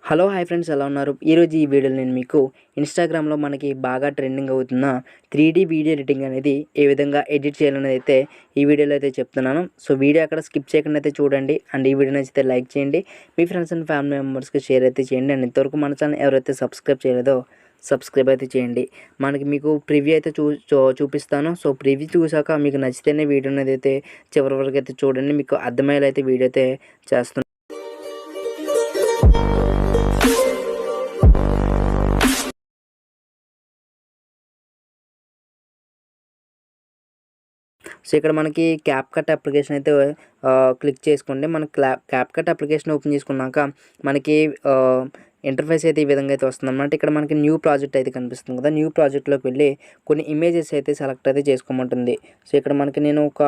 Hello hi friends, ఎలా ఉన్నారు? ఈరోజు ఈ వీడియోలో నేను మీకు ఇన్స్టాగ్రామ్లో మనకి బాగా ట్రెండింగ్ అవుతున్న 3D వీడియో ఎడిటింగ్ అనేది ఏ విధంగా ఎడిట్ చేయాలనేది అయితే ఈ వీడియోలో అయితే చెప్తున్నాను. సో వీడియో అక్కడ స్కిప్ చేయకుండా అయితే చూడండి. అండ్ ఈ వీడియో నచ్చితే లైక్ చేయండి, మీ ఫ్రెండ్స్ అండ్ ఫ్యామిలీ మెంబర్స్కి షేర్ అయితే చేయండి. అండ్ ఇంతవరకు మన ఛానల్ ఎవరైతే సబ్స్క్రైబ్ చేయలేదో సబ్స్క్రైబ్ అయితే చేయండి. మీకు ప్రివ్యూ అయితే చూపిస్తాను. సో ప్రివ్యూ చూసాక మీకు నచ్చితేనే వీడియో అనేది అయితే చివరి వరకు అయితే చూడండి. మీకు అర్థమయ్యేలా అయితే వీడియో అయితే చేస్తున్నాను. సో ఇక్కడ మనకి క్యాప్కట్ అప్లికేషన్ అయితే క్లిక్ చేసుకోండి. మన క్యాప్కట్ అప్లికేషన్ ఓపెన్ చేసుకున్నాక మనకి ఇంటర్ఫేస్ అయితే ఈ విధంగా అయితే వస్తుందన్నమాట. ఇక్కడ మనకి న్యూ ప్రాజెక్ట్ అయితే కనిపిస్తుంది కదా, న్యూ ప్రాజెక్ట్లోకి వెళ్ళి కొన్ని ఇమేజెస్ అయితే సెలెక్ట్ అయితే చేసుకోమంటుంది. సో ఇక్కడ మనకి నేను ఒక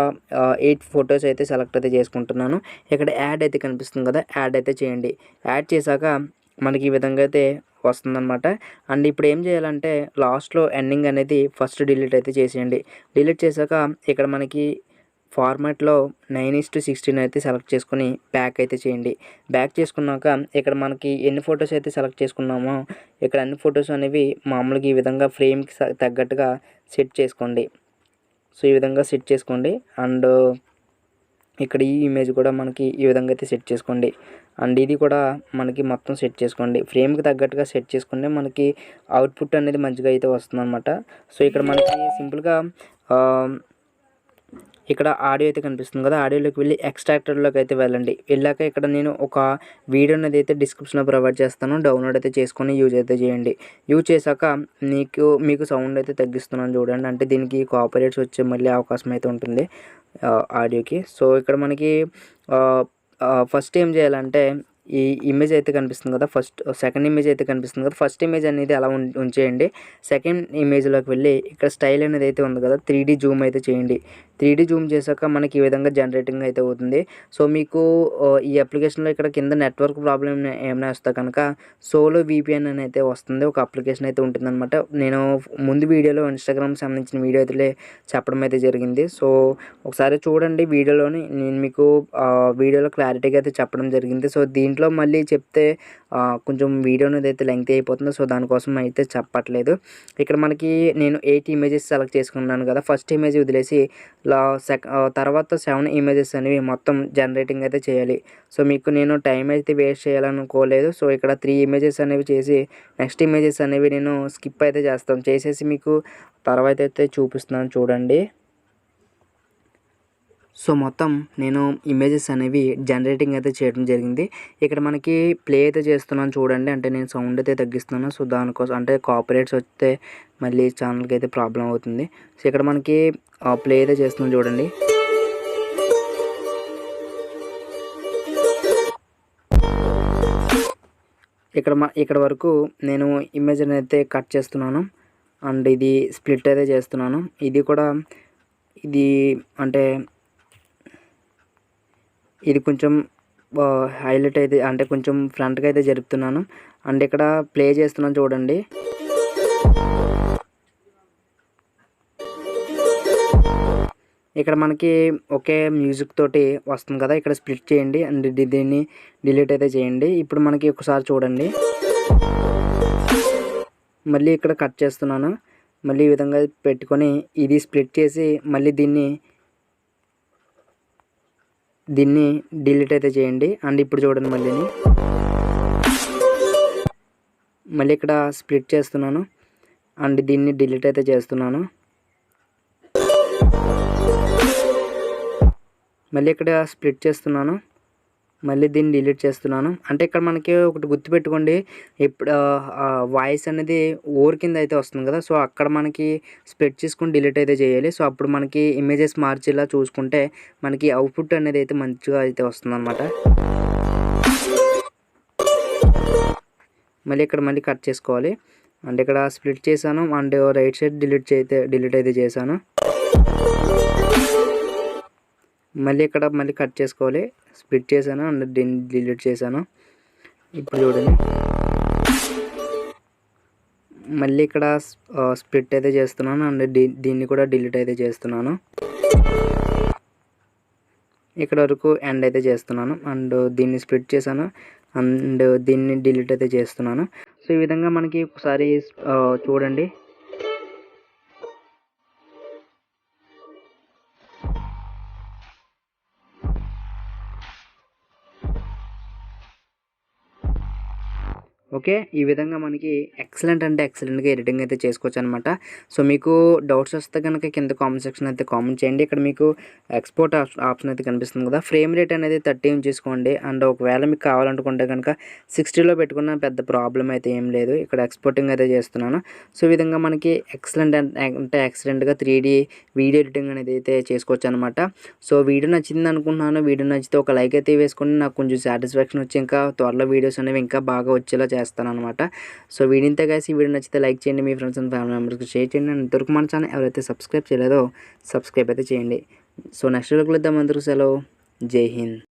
8 ఫొటోస్ అయితే సెలెక్ట్ అయితే చేసుకుంటున్నాను. ఇక్కడ యాడ్ అయితే కనిపిస్తుంది కదా, యాడ్ అయితే చేయండి. యాడ్ చేశాక మనకి ఈ విధంగా అయితే వస్తుందన్నమాట. అండ్ ఇప్పుడు ఏం చేయాలంటే లాస్ట్లో ఎండింగ్ అనేది ఫస్ట్ డిలీట్ అయితే చేసేయండి. డిలీట్ చేశాక ఇక్కడ మనకి ఫార్మాట్లో 9:16 అయితే సెలెక్ట్ చేసుకొని బ్యాక్ అయితే చేయండి. బ్యాక్ చేసుకున్నాక ఇక్కడ మనకి ఎన్ని ఫొటోస్ అయితే సెలెక్ట్ చేసుకున్నామో ఇక్కడ అన్ని ఫొటోస్ అనేవి మామూలుగా ఈ విధంగా ఫ్రేమ్కి తగ్గట్టుగా సెట్ చేసుకోండి. సో ఈ విధంగా సెట్ చేసుకోండి. అండ్ ఇక్కడ ఈ ఇమేజ్ కూడా మనకి ఈ విధంగా అయితే సెట్ చేసుకోండి. అండ్ ఇది కూడా మనకి మొత్తం సెట్ చేసుకోండి. ఫ్రేమ్కి తగ్గట్టుగా సెట్ చేసుకుంటే మనకి అవుట్పుట్ అనేది మంచిగా అయితే వస్తుందన్నమాట. సో ఇక్కడ మనకి సింపుల్గా ఇక్కడ ఆడియో అయితే కనిపిస్తుంది కదా, ఆడియోలోకి వెళ్ళి ఎక్స్ట్రాక్టర్లోకి అయితే వెళ్ళండి. వెళ్ళాక ఇక్కడ నేను ఒక వీడియో అనేది అయితే డిస్క్రిప్షన్లో ప్రొవైడ్ చేస్తాను, డౌన్లోడ్ అయితే చేసుకొని యూజ్ అయితే చేయండి. యూజ్ చేశాక మీకు సౌండ్ అయితే తగ్గిస్తున్నాను చూడండి, అంటే దీనికి కాపీరైట్స్ వచ్చే మళ్ళీ అవకాశం అయితే ఉంటుంది ఆడియోకి. సో ఇక్కడ మనకి ఫస్ట్ ఏం చేయాలంటే ఈ ఇమేజ్ అయితే కనిపిస్తుంది కదా, సెకండ్ ఇమేజ్ అయితే కనిపిస్తుంది కదా, ఫస్ట్ ఇమేజ్ అనేది అలా ఉంచేయండి. సెకండ్ ఇమేజ్లోకి వెళ్ళి ఇక్కడ స్టైల్ అనేది అయితే ఉంది కదా, 3D జూమ్ అయితే చేయండి. 3D జూమ్ చేశాక మనకి ఈ విధంగా జనరేటింగ్ అయితే అవుతుంది. సో మీకు ఈ అప్లికేషన్లో ఇక్కడ కింద నెట్వర్క్ ప్రాబ్లం ఏమైనా వస్తే కనుక సోలో VPN అని అయితే వస్తుంది, ఒక అప్లికేషన్ అయితే ఉంటుందన్నమాట. నేను ముందు వీడియోలో ఇన్స్టాగ్రామ్ సంబంధించిన వీడియో అయితే చెప్పడం అయితే జరిగింది. సో ఒకసారి చూడండి వీడియోలోని, నేను మీకు వీడియోలో క్లారిటీగా అయితే చెప్పడం జరిగింది. సో దీంట్లో మళ్ళీ చెప్తే కొంచెం వీడియో అనేది అయితే లెంగ్తీ అయిపోతుంది. సో దానికోసం అయితే చెప్పట్లేదు. ఇక్కడ మనకి నేను 8 ఇమేజెస్ సెలెక్ట్ చేసుకున్నాను కదా, ఫస్ట్ ఇమేజ్ వదిలేసి తర్వాత 7 ఇమేజెస్ అనేవి మొత్తం జనరేటింగ్ అయితే చేయాలి. సో మీకు నేను టైం అయితే వేస్ట్ చేయాలనుకోలేదు. సో ఇక్కడ 3 ఇమేజెస్ అనేవి చేసి నెక్స్ట్ ఇమేజెస్ అనేవి నేను స్కిప్ అయితే చేసేసి మీకు తర్వాత అయితే చూపిస్తున్నాను చూడండి. సో మొత్తం నేను ఇమేజెస్ అనేవి జనరేటింగ్ అయితే చేయడం జరిగింది. ఇక్కడ మనకి ప్లే అయితే చేస్తున్నాను చూడండి, అంటే నేను సౌండ్ అయితే తగ్గిస్తున్నాను. సో దానికోసం, అంటే కాపీరైట్స్ వస్తే మళ్ళీ ఛానల్కి అయితే ప్రాబ్లం అవుతుంది. సో ఇక్కడ మనకి ప్లే అయితే చేస్తున్నాను చూడండి. ఇక్కడ వరకు నేను ఇమేజ్ అయితే కట్ చేస్తున్నాను. అండ్ ఇది స్ప్లిట్ అయితే చేస్తున్నాను. ఇది అంటే ఇది కొంచెం హైలైట్ అయితే, అంటే కొంచెం ఫ్రంట్గా అయితే జరుపుతున్నాను. అండ్ ఇక్కడ ప్లే చేస్తున్నాను చూడండి. ఇక్కడ మనకి ఒకే మ్యూజిక్ తోటి వస్తుంది కదా, ఇక్కడ స్ప్లిట్ చేయండి అండ్ దీన్ని డిలీట్ అయితే చేయండి. ఇప్పుడు మనకి ఒకసారి చూడండి, మళ్ళీ ఇక్కడ కట్ చేస్తున్నాను. మళ్ళీ ఈ విధంగా పెట్టుకొని ఇది స్ప్లిట్ చేసి మళ్ళీ దీన్ని డిలీట్ అయితే చేయండి. అండ్ ఇప్పుడు చూడండి, మళ్ళీ ఇక్కడ స్ప్లిట్ చేస్తున్నాను అండ్ దీన్ని డిలీట్ అయితే చేస్తున్నాను. మళ్ళీ ఇక్కడ స్ప్లిట్ చేస్తున్నాను, మళ్ళీ దీన్ని డిలీట్ చేస్తున్నాను. అంటే ఇక్కడ మనకి ఒకటి గుర్తుపెట్టుకోండి, ఇప్పుడు వాయిస్ అనేది ఓర్ కింద అయితే వస్తుంది కదా, సో అక్కడ మనకి స్ప్లిట్ చేసుకొని డిలీట్ అయితే చేయాలి. సో అప్పుడు మనకి ఇమేజెస్ మార్చేలా చూసుకుంటే మనకి అవుట్పుట్ అనేది అయితే మంచిగా అయితే వస్తుందన్నమాట. మళ్ళీ ఇక్కడ కట్ చేసుకోవాలి. అండ్ ఇక్కడ స్ప్లిట్ చేశాను అండ్ రైట్ సైడ్ డిలీట్ అయితే చేశాను. మళ్ళీ ఇక్కడ కట్ చేసుకోవాలి. స్ప్లిట్ చేశాను అండ్ దీన్ని డిలీట్ చేశాను. ఇప్పుడు చూడండి, మళ్ళీ ఇక్కడ స్ప్లిట్ అయితే చేస్తున్నాను అండ్ దీన్ని కూడా డిలీట్ అయితే చేస్తున్నాను. ఇక్కడ వరకు ఎండ్ అయితే చేస్తున్నాను అండ్ దీన్ని స్ప్లిట్ చేశాను అండ్ దీన్ని డిలీట్ అయితే చేస్తున్నాను. సో ఈ విధంగా మనకి ఒకసారి చూడండి. ఓకే. ఈ విధంగా మనకి ఎక్సలెంట్ అంటే ఎక్సలెంట్‌గా ఎడిటింగ్ అయితే చేసుకోవచ్చనమాట. సో మీకు డౌట్స్ వస్తే గనక కింద కామెంట్ సెక్షన్ అయితే కామెంట్ చేయండి. ఇక్కడ మీకు ఎక్స్‌పోర్ట్ ఆప్షన్ అయితే కనిపిస్తుంది కదా! ఫ్రేమ్ రేట్ అనేది 30 ఉంచేసుకోండి. అండ్ ఒకవేళ మీకు కావాలనుకుంటే గనక 60లో పెట్టుకున్న పెద్ద ప్రాబ్లమ్ అయితే ఏం లేదు. ఇక్కడ ఎక్స్‌పోర్టింగ్ అయితే చేస్తున్నాను. సో ఈ విధంగా మనకి ఎక్సలెంట్ అంటే ఎక్సలెంట్‌గా 3D వీడియో ఎడిటింగ్ అనేది అయితే చేసుకోవచ్చనమాట. సో వీడియో నచ్చింది అనుకుంటున్నాను. వీడియో నచ్చితే ఒక లైక్ అయితే వేసుకోండి. నాకు కొంచెం సాటిస్ఫాక్షన్ వచ్చి ఇంకా త్వరలో వీడియోస్ అనేవి ఇంకా బాగా వచ్చేలా చేస్తాననమాట. సో వీడియో ఇంతే గైస్. ఈ వీడియో నచ్చితే లైక్ చేయండి. మీ ఫ్రెండ్స్ అండ్ ఫ్యామిలీ మెంబర్స్‌కి షేర్ చేయండి. అండ్ ఇంతవరకు మన ఛానల్ ఎవరైతే సబ్స్క్రైబ్ చేయలేదో సబ్స్క్రైబ్ అయితే చేయండి. సో నెక్స్ట్ వీడియోలో కలుద్దాం. అందరికీ సెలవు. జై హింద్.